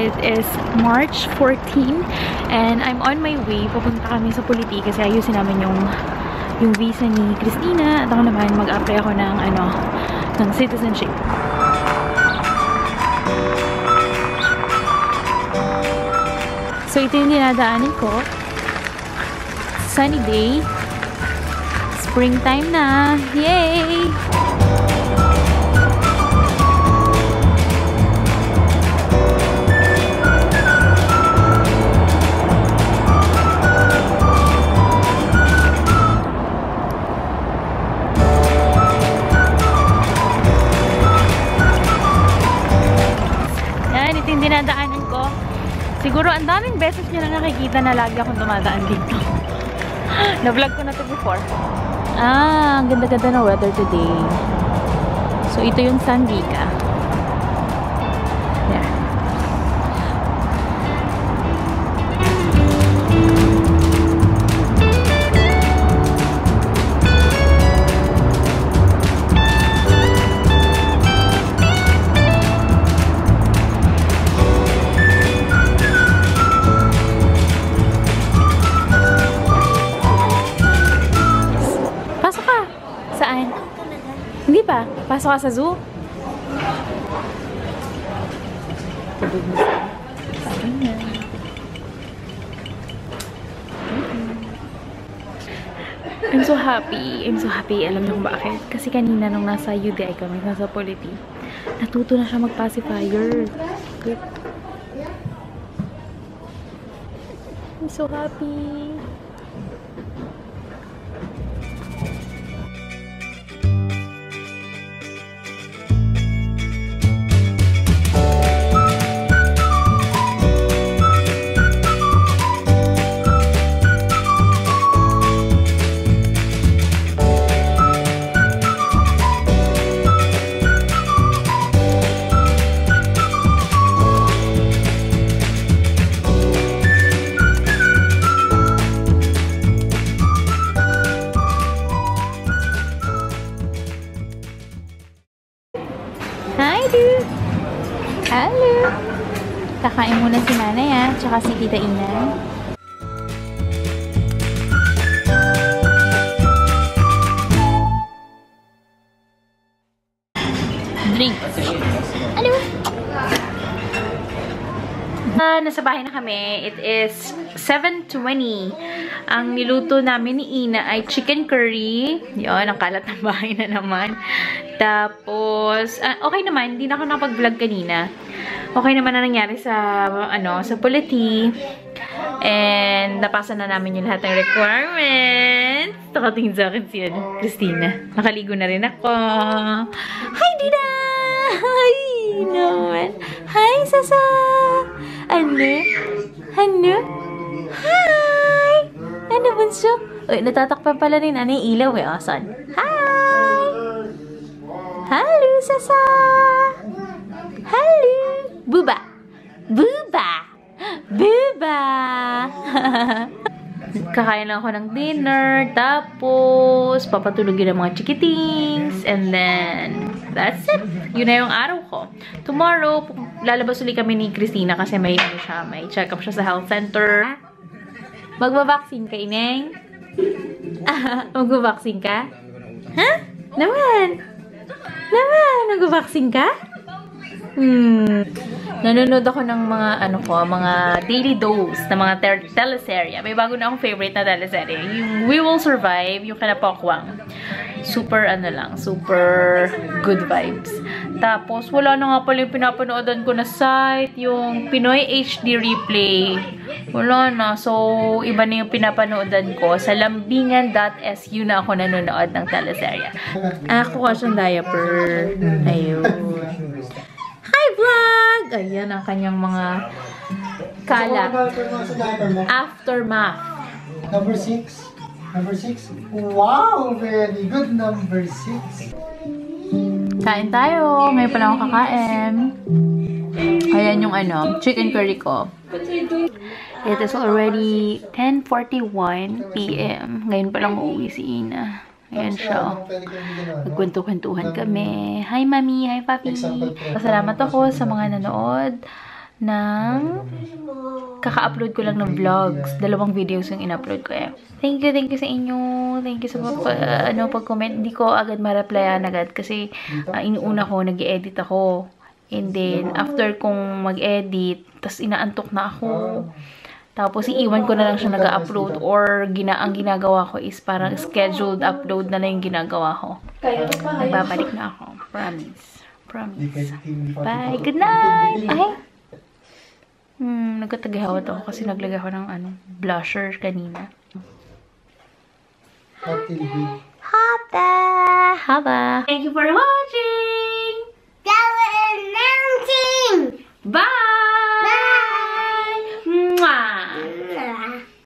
It is March 14 and I'm on my way. Papunta kami sa Politi kasi ayusin namin yung visa ni Christina. At ako naman mag-apply ako ng citizenship. So ito yung dinadaanan ko. Sunny day. Springtime na. Yay! Yan, ito yung dinadaanan ko. Siguro ang daming beses nyo na nakikita na lagi akong dumadaan dito. Na-vlog ko na to before. Ang ganda-ganda na weather today. So, ito yung San Vika. There. Saan? Hindi pa. Pasok ka sa zoo? I'm so happy. I'm so happy. Alam niyo kung bakit? Kasi kanina nung nasa UDI kami, nasa Politi, natuto na siya mag-pacifier. Good. I'm so happy. Hi, dude! Hello! Kakain muna si Nanay, tsaka si Tita Ina. Drink. Hello! Nasa bahay na kami. It is 7:20. Ang niluto namin ni Ina ay chicken curry. Yun, ang kalat ng bahay na naman. Tapos, okay naman. Hindi na ako nakapag-vlog kanina. Okay naman na nangyari sa, sa Politi. And, napasa na namin yung lahat ng requirements. Nakatingin sa akin si Christina. Nakaligo na rin ako. Hi, Dida! Hi! Naman. Hi, Sasa! Ano? Ano? Hi! Ano, bunso? Uy, natatakpan pala rin. Ano yung ilaw eh? Asan? Hi! Hello, Sasa! Hello! Buba! Buba! Buba! Kakain lang ako ng dinner. Tapos, papatulogin ang mga chikitings. And then, that's it. Yun na yung araw ko. Tomorrow, lalabas ulit kami ni Christina kasi may check-up siya sa health center. Magba-vaccine ka, Ineng? Magba-vaccine ka? Ha? Naman! Naman! Magba-vaccine ka? Nanonood ako ng mga daily dose na mga teleserye. May bago na akong favorite na teleserye. Yung We Will Survive, yung kinapokwang. Super, super good vibes. Tapos, wala na nga pala yung pinapanoodan ko na site, yung Pinoy HD Replay. Wala na. So, iba na yung pinapanoodan ko. Sa lambingan.su na ako nanonood ng teleserye. Ako ka siyang diaper. Ayun. Hi, vlog! Ayan ang kanyang mga kalat. Aftermath. Number 6. Number 6. Wow! Very good. Number 6. Kain tayo. Ngayon pala akong kakain. Ayan yung chicken curry ko. It is already 10:41 p.m. Ngayon palang uuwi si Ina. Ayan siya. Nagkwento-kwentuhan kami. Hi, Mami. Hi, Papi. Salamat ako sa mga nanood. ng kaka-upload ko lang ng vlogs. 2 videos yung in-upload ko eh. Thank you sa inyo. Thank you sa pag-comment. Hindi ko agad ma-replyan agad kasi inuuna ko, nag-edit ako. And then, after kong mag-edit, tas inaantok na ako. Tapos, iiwan ko na lang siya nag-upload or ang ginagawa ko is parang scheduled upload na lang yung ginagawa ko. Nagbabalik na ako. Promise. Bye. Good night. Ay. Nagkatagihawat ako kasi naglagay ako ng blusher kanina. Haba. Thank you for watching.